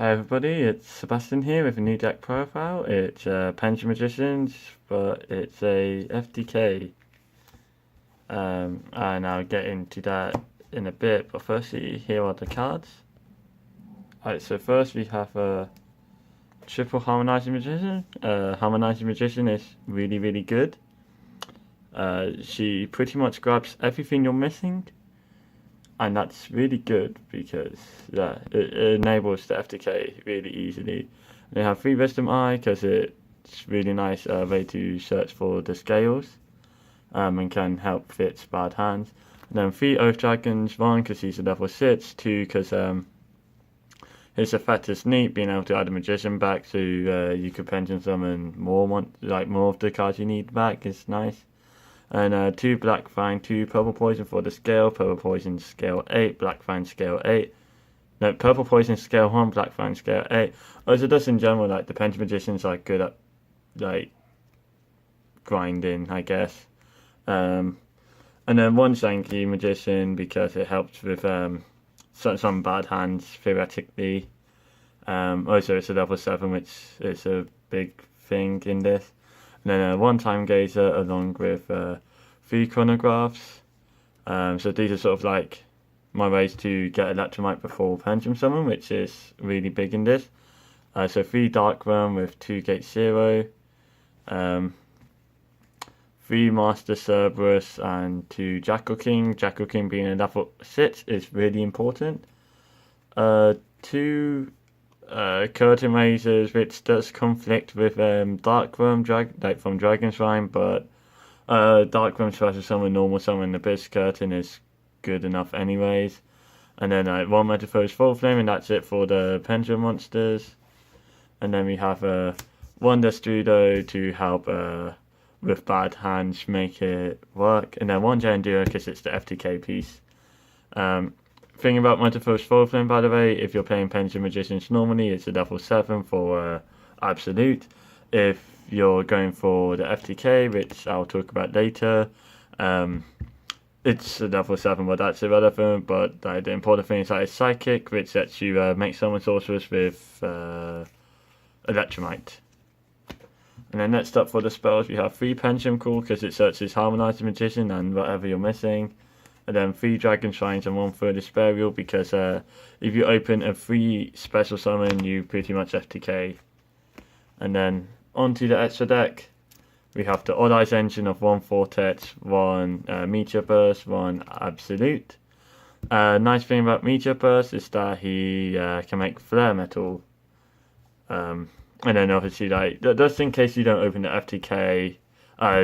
Hi everybody, it's Sebastian here with a new deck profile. It's Pendulum Magicians, but it's a FTK. And I'll get into that in a bit, but firstly, here are the cards. Alright, so first we have a triple Harmonizing Magician. Harmonizing Magician is really good. She pretty much grabs everything you're missing. And that's really good because it enables the FTK really easily. They have 3 Wisdom Eye because it's really nice way to search for the scales and can help fix bad hands. And then 3 Oath Dragons, 1 because he's a level 6, 2 because his effect is neat, being able to add a Magician back so you could Pendulum summon more of the cards you need back is nice. And 2 Black Fang, 2 Purple Poison for the scale, Purple Poison scale 8, Black Fang scale 8. No, Purple Poison scale 1, Black Fang scale 8. Also, just in general, like, the Pendulum Magicians are good at, like, grinding, I guess. And then 1 Zanky Magician because it helps with some bad hands, theoretically. Also, it's a level 7, which is a big thing in this. And then 1 Time Gazer along with 3 Chronographs. So these are sort of like my ways to get Electromite before Pendulum Summon, which is really big in this. So 3 Dark Realm with 2 Gate 0. 3 Master Cerberus and 2 Jackal King. Jackal King being a level 6 is really important. 2 Curtain Razors, which does conflict with Dark Realm from Dragon's Rhyme, but Dark Realm special summon, normal summon, the Abyss Curtain is good enough anyways. And then 1 Metaphor's Full Flame, and that's it for the Pendulum monsters. And then we have 1 Destrudo to help with bad hands make it work, and then 1 Gellenduo because it's the FTK piece. Thing about Metaphor's Full Flame, by the way, if you're playing Pendulum Magicians normally, it's a level 7 for Absolute. If you're going for the FTK, which I'll talk about later, it's a level 7, but that's irrelevant. But the important thing is that it's Psychic, which lets you make summon sorcerers with Electromite. And then next up for the spells, we have 3 Pendulum Call because it searches Harmonizing Magician and whatever you're missing. And then 3 Dragon Shrines and 1 Furthest Burial because if you open a 3 special summon, you pretty much FTK. And then onto the extra deck, we have the Odd Eyes Engine of 1 Vortex, 1 Meteor Burst, 1 Absolute. Nice thing about Meteor Burst is that he can make Flare Metal. And then obviously, like, just in case you don't open the FTK,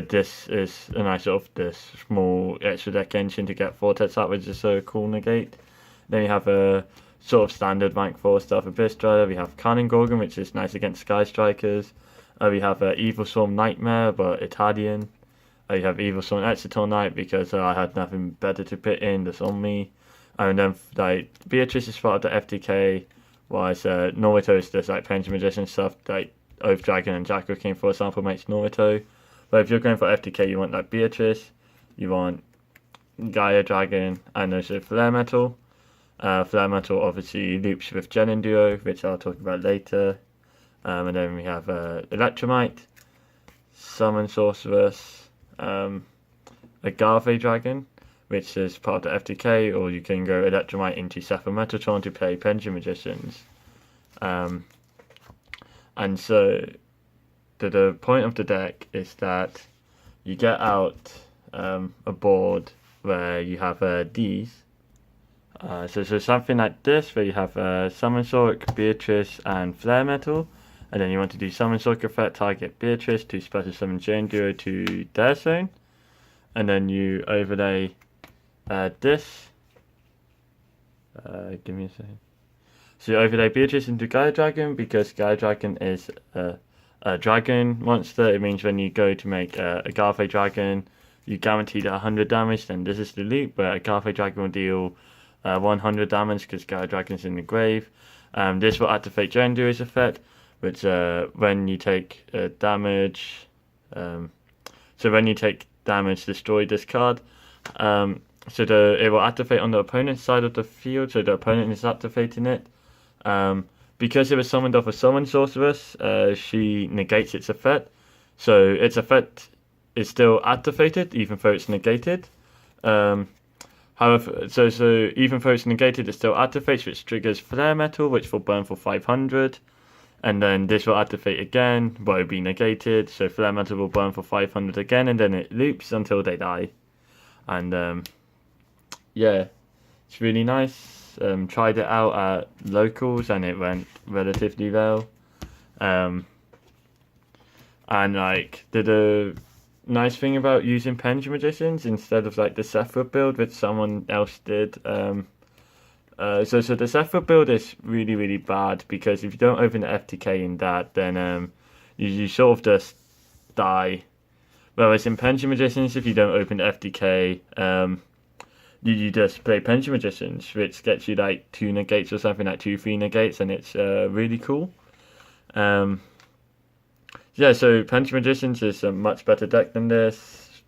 this is a nice sort of this small extra deck engine to get Vortex out, which is a cool negate. Then you have a sort of standard rank 4 stuff, Abyss Strider. We have Cunning Gorgon, which is nice against Sky Strikers. We have Evil Storm Nightmare, but Italian. You have Evil Storm Exeter Knight because I had nothing better to put in that's on me. And then like Beatrice is part of the FTK, whilst Naruto is just like Pendulum Magician stuff, like Oath Dragon and Jackal King, for example, makes Naruto. But if you're going for FTK, you want like Beatrice, you want Gaia Dragon, and also Flare Metal. Flare Metal obviously loops with Gellenduo, which I'll talk about later. And then we have Electromite, Summon Sorceress, Agave Dragon, which is part of the FTK, or you can go Electromite into Zefra Metatron to play Pendulum Magicians. And so the point of the deck is that you get out a board where you have these. So something like this, where you have Summon Sorc, Beatrice, and Flare Metal. And then you want to do Summon Sorc effect, target Beatrice to special summon Gellenduo to their zone. And then you overlay this. Give me a second. So you overlay Beatrice into Gaia Dragon because Gaia Dragon is a dragon monster. It means when you go to make Agave Dragon, you guarantee that 100 damage. Then this is the loop where Agave Dragon will deal 100 damage because Gaia Dragon's in the grave. This will activate Gellenduo's effect, which when you take damage, so when you take damage, destroy this card. It will activate on the opponent's side of the field, so the opponent is activating it. because it was summoned off a summon sorceress, she negates its effect. So its effect is still activated even though it's negated. However, so even though it's negated, it still activates, which triggers Flare Metal, which will burn for 500. And then this will activate again, but it'll be negated. So Flare Metal will burn for 500 again, and then it loops until they die. And yeah, it's really nice. Tried it out at locals, and it went relatively well. And like the nice thing about using Pendulum Magicians instead of like the Zefra build, which someone else did. So the Zefra build is really bad because if you don't open the FTK in that, then you sort of just die. Whereas in Pendulum Magicians, if you don't open the FTK, you just play Pendulum Magicians, which gets you like 2 negates or something, like 2-3 negates, and it's really cool. Yeah, so Pendulum Magicians is a much better deck than this.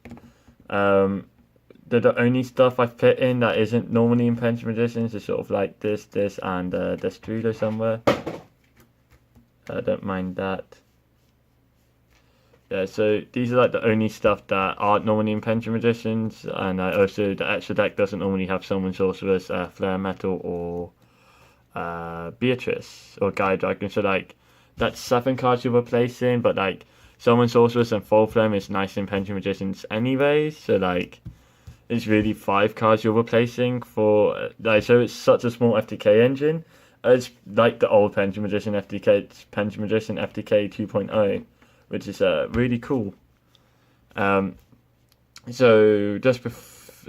The only stuff I've put in that isn't normally in Pendulum Magicians is sort of like this, and Destrudo somewhere. I don't mind that. Yeah, so these are like the only stuff that aren't normally in Pendulum Magicians, and also the extra deck doesn't normally have Summon Sorceress, Flare Metal, or Beatrice, or Gaia Dragon. So like that's 7 cards you're replacing, but like Summon Sorceress and Full Flame is nice in Pendulum Magicians anyway. So like it's really 5 cards you're replacing for like, so it's such a small FTK engine. It's like the old Pendulum Magician FTK, it's Pendulum Magician FTK 2.0. Which is really cool. So just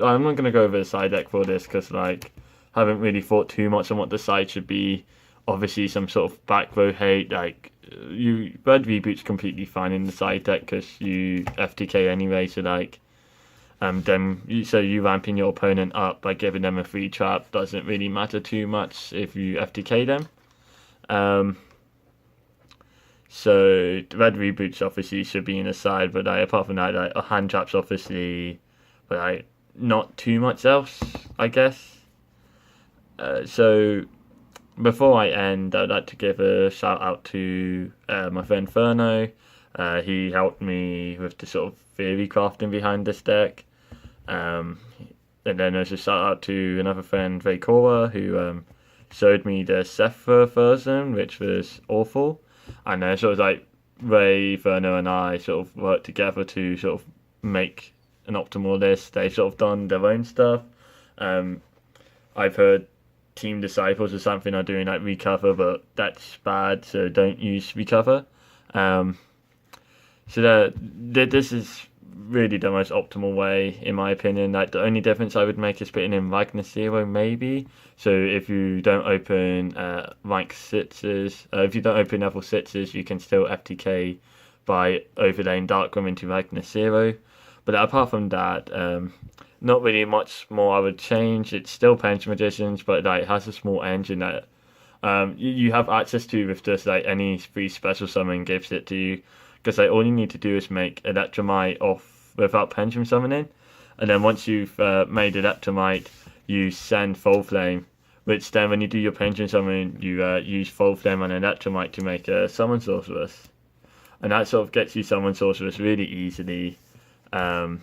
I'm not gonna go over the side deck for this because like haven't really thought too much on what the side should be. Obviously, some sort of back row hate. Like Red Reboot's completely fine in the side deck because you FTK anyway. So like, you ramping your opponent up by giving them a free trap doesn't really matter too much if you FTK them. So the Red Reboots obviously should be in the side, but like, apart from that, like hand traps obviously, but like not too much else, I guess. So before I end, I'd like to give a shout out to my friend Ferno. He helped me with the sort of theory crafting behind this deck. And then there's a shout out to another friend, Raycorra, who showed me the Zefra version, which was awful. And then sort of like Ray, Ferno, and I sort of worked together to sort of make an optimal list. They've sort of done their own stuff. I've heard Team Disciples or something are doing like recover, but that's bad, so don't use recover. So this is really the most optimal way, in my opinion. Like the only difference I would make is putting in Ragnar Zero, maybe. So if you don't open rank 6s, if you don't open level 6s, you can still FTK by overlaying Darkroom into Ragnar Zero. But apart from that, not really much more I would change. It's still Pendulum Magicians, but like it has a small engine that you have access to with just like any free special summon gives it to you. Because like all you need to do is make Electromite off without Pendulum summoning, and then once you've made Electromite, you send Full Flame, which then when you do your Pendulum summon, you use Full Flame and Electromite to make a Summon Sorceress, and that sort of gets you Summon Sorceress really easily. And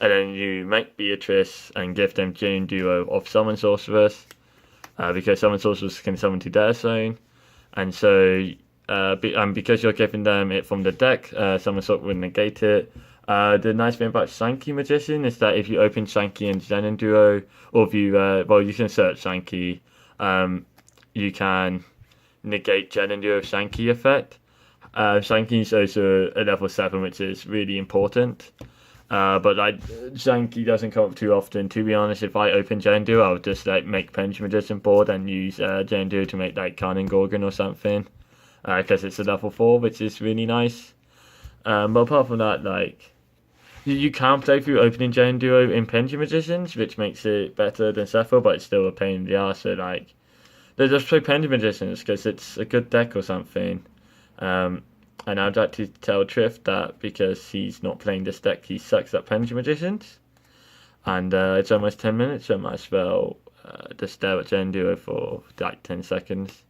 then you make Beatrice and give them Gellenduo of Summon Sorceress, because Summon Sorceress can summon to their zone, and so. And because you're giving them it from the deck, Summon Sorcerer would negate it. The nice thing about Shanky Magician is that if you open Shanky and Gellenduo, or if you, you can search Shanky, you can negate Gellenduo Shanky effect. Shanky is also a level 7, which is really important. But like Shanky doesn't come up too often. To be honest, if I open Gellenduo, I would just like make Pendulum Magician board and use Gellenduo to make like Karn and Gorgon or something. Because it's a level 4, which is really nice. But apart from that, like you can play through opening Gellenduo in Pendulum Magicians, which makes it better than Zefra, but it's still a pain in the ass. So like, they just play Pendulum Magicians because it's a good deck or something. And I'd like to tell Triff that because he's not playing this deck, he sucks at Pendulum Magicians. And it's almost 10 minutes, so I might as well just stare at Gellenduo for like 10 seconds.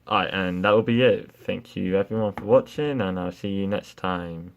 Alright, and that will be it. Thank you everyone for watching, and I'll see you next time.